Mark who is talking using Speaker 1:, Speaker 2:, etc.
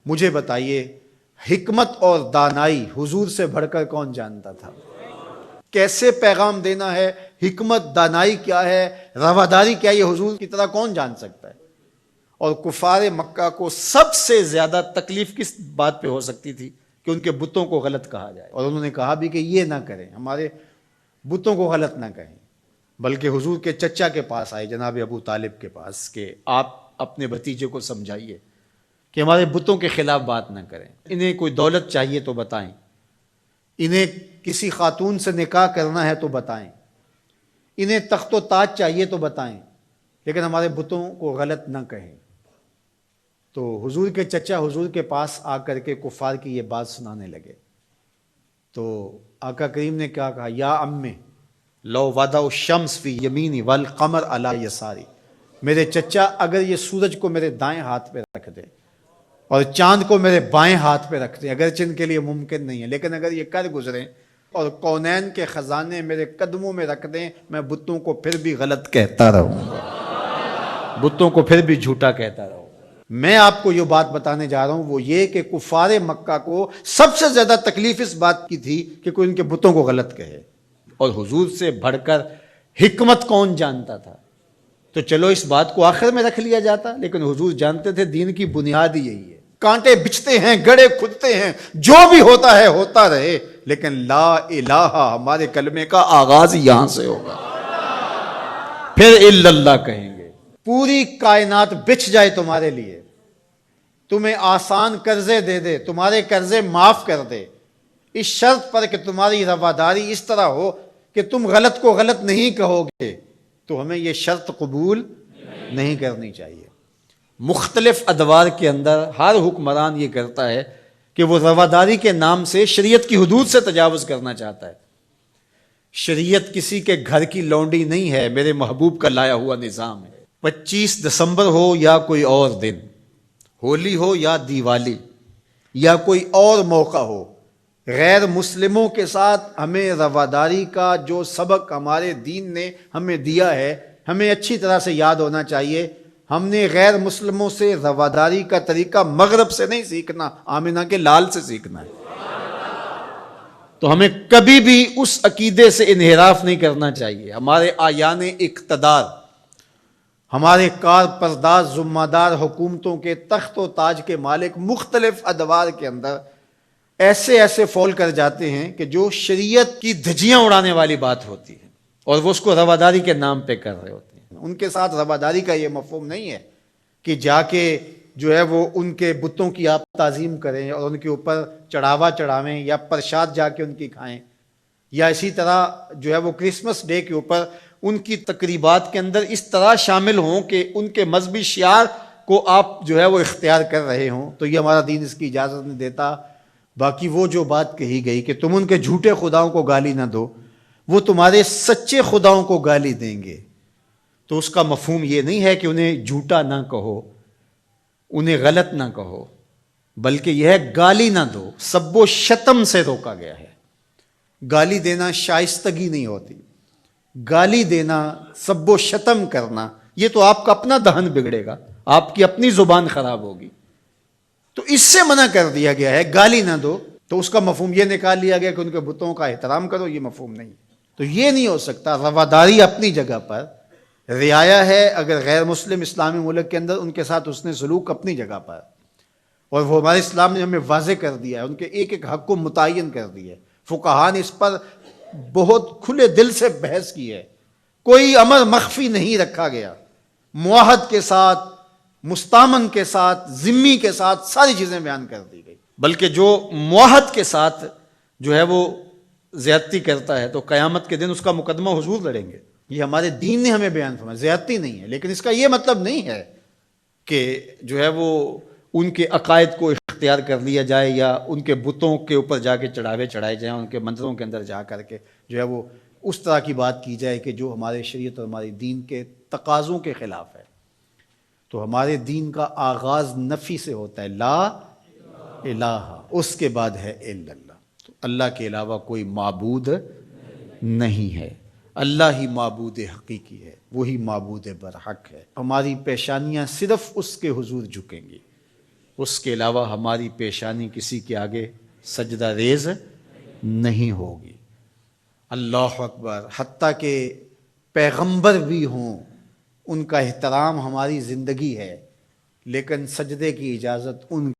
Speaker 1: مجھے بتائیے حکمت اور دانائی حضور سے بڑھ کر کون جانتا تھا؟ کیسے پیغام دینا ہے، حکمت دانائی کیا ہے، رواداری کیا ہے، یہ حضور کی طرح کون جان سکتا ہے؟ اور کفار مکہ کو سب سے زیادہ تکلیف کس بات پہ ہو سکتی تھی کہ ان کے بتوں کو غلط کہا جائے، اور انہوں نے کہا بھی کہ یہ نہ کریں، ہمارے بتوں کو غلط نہ کہیں، بلکہ حضور کے چچا کے پاس آئے، جناب ابو طالب کے پاس، کہ آپ اپنے بھتیجے کو سمجھائیے کہ ہمارے بتوں کے خلاف بات نہ کریں، انہیں کوئی دولت چاہیے تو بتائیں، انہیں کسی خاتون سے نکاح کرنا ہے تو بتائیں، انہیں تخت و تاج چاہیے تو بتائیں، لیکن ہمارے بتوں کو غلط نہ کہیں۔ تو حضور کے چچا حضور کے پاس آ کر کے کفار کی یہ بات سنانے لگے، تو آقا کریم نے کیا کہا؟ یا امی لو وضع الشمس فی یمینی والقمر علی یساری، میرے چچا اگر یہ سورج کو میرے دائیں ہاتھ پہ رکھ دے اور چاند کو میرے بائیں ہاتھ پہ رکھ دیں، اگرچہ ان کے لیے ممکن نہیں ہے، لیکن اگر یہ کر گزریں اور کونین کے خزانے میرے قدموں میں رکھ دیں، میں بتوں کو پھر بھی غلط کہتا رہوں گا، بتوں کو پھر بھی جھوٹا کہتا رہوں گا۔ میں آپ کو یہ بات بتانے جا رہا ہوں وہ یہ کہ کفار مکہ کو سب سے زیادہ تکلیف اس بات کی تھی کہ کوئی ان کے بتوں کو غلط کہے، اور حضور سے بڑھ کر حکمت کون جانتا تھا؟ تو چلو اس بات کو آخر میں رکھ لیا جاتا، لیکن حضور جانتے تھے دین کی بنیاد ہی یہی ہے، کانٹے بچتے ہیں، گڑے کھدتے ہیں، جو بھی ہوتا ہے ہوتا رہے، لیکن لا الہ ہمارے کلمے کا آغاز یہاں سے ہوگا، پھر الا اللہ کہیں گے۔ پوری کائنات بچ جائے تمہارے لیے، تمہیں آسان قرضے دے دے، تمہارے قرضے معاف کر دے، اس شرط پر کہ تمہاری رواداری اس طرح ہو کہ تم غلط کو غلط نہیں کہو گے، تو ہمیں یہ شرط قبول نہیں کرنی چاہیے۔ مختلف ادوار کے اندر ہر حکمران یہ کرتا ہے کہ وہ رواداری کے نام سے شریعت کی حدود سے تجاوز کرنا چاہتا ہے۔ شریعت کسی کے گھر کی لونڈی نہیں ہے، میرے محبوب کا لایا ہوا نظام ہے۔ 25 دسمبر ہو یا کوئی اور دن، ہولی ہو یا دیوالی یا کوئی اور موقع ہو، غیر مسلموں کے ساتھ ہمیں رواداری کا جو سبق ہمارے دین نے ہمیں دیا ہے، ہمیں اچھی طرح سے یاد ہونا چاہیے۔ ہم نے غیر مسلموں سے رواداری کا طریقہ مغرب سے نہیں سیکھنا، آمنہ کے لال سے سیکھنا ہے۔ تو ہمیں کبھی بھی اس عقیدے سے انحراف نہیں کرنا چاہیے۔ ہمارے آیان اقتدار، ہمارے کار پرداز ذمہ دار حکومتوں کے تخت و تاج کے مالک مختلف ادوار کے اندر ایسے فول کر جاتے ہیں کہ جو شریعت کی دھجیاں اڑانے والی بات ہوتی ہے، اور وہ اس کو رواداری کے نام پہ کر رہے ہوتے ہیں۔ ان کے ساتھ رواداری کا یہ مفہوم نہیں ہے کہ جا کے جو ہے وہ ان کے بتوں کی آپ تعظیم کریں اور ان کے اوپر چڑھاوا چڑھاویں یا پرشاد جا کے ان کی کھائیں، یا اسی طرح جو ہے وہ کرسمس ڈے کے اوپر ان کی تقریبات کے اندر اس طرح شامل ہوں کہ ان کے مذہبی شعار کو آپ جو ہے وہ اختیار کر رہے ہوں، تو یہ ہمارا دین اس کی اجازت نہیں دیتا۔ باقی وہ جو بات کہی گئی کہ تم ان کے جھوٹے خداؤں کو گالی نہ دو، وہ تمہارے سچے خداؤں کو گالی دیں گے، تو اس کا مفہوم یہ نہیں ہے کہ انہیں جھوٹا نہ کہو، انہیں غلط نہ کہو، بلکہ یہ ہے گالی نہ دو۔ سب و شتم سے روکا گیا ہے۔ گالی دینا شائستگی نہیں ہوتی، گالی دینا، سب و شتم کرنا، یہ تو آپ کا اپنا دہن بگڑے گا، آپ کی اپنی زبان خراب ہوگی، تو اس سے منع کر دیا گیا ہے گالی نہ دو۔ تو اس کا مفہوم یہ نکال لیا گیا کہ ان کے بتوں کا احترام کرو، یہ مفہوم نہیں۔ تو یہ نہیں ہو سکتا۔ رواداری اپنی جگہ پر، رعایا ہے اگر غیر مسلم اسلامی ملک کے اندر ان کے ساتھ حسن سلوک اپنی جگہ پر، اور وہ ہمارے اسلام نے ہمیں واضح کر دیا ہے، ان کے ایک ایک حق کو متعین کر دیا ہے۔ فقہاء نے اس پر بہت کھلے دل سے بحث کی ہے، کوئی امر مخفی نہیں رکھا گیا، معاہد کے ساتھ، مستامن کے ساتھ، ذمی کے ساتھ ساری چیزیں بیان کر دی گئی، بلکہ جو معاہد کے ساتھ جو ہے وہ زیادتی کرتا ہے تو قیامت کے دن اس کا مقدمہ حضور لڑیں گے۔ یہ ہمارے دین نے ہمیں بیان فرمایا، زیادتی نہیں ہے، لیکن اس کا یہ مطلب نہیں ہے کہ جو ہے وہ ان کے عقائد کو اختیار کر لیا جائے یا ان کے بتوں کے اوپر جا کے چڑھاوے چڑھائے جائیں، ان کے مندروں کے اندر جا کر کے جو ہے وہ اس طرح کی بات کی جائے کہ جو ہمارے شریعت اور ہمارے دین کے تقاضوں کے خلاف ہے۔ تو ہمارے دین کا آغاز نفی سے ہوتا ہے، لا الہ، اس کے بعد ہے الا اللہ، تو اللہ کے علاوہ کوئی معبود نہیں ہے، اللہ ہی معبود حقیقی ہے، وہی معبود برحق ہے۔ ہماری پیشانیاں صرف اس کے حضور جھکیں گی، اس کے علاوہ ہماری پیشانی کسی کے آگے سجدہ ریز نہیں ہوگی۔ اللہ اکبر، حتیٰ کہ پیغمبر بھی ہوں ان کا احترام ہماری زندگی ہے، لیکن سجدے کی اجازت ان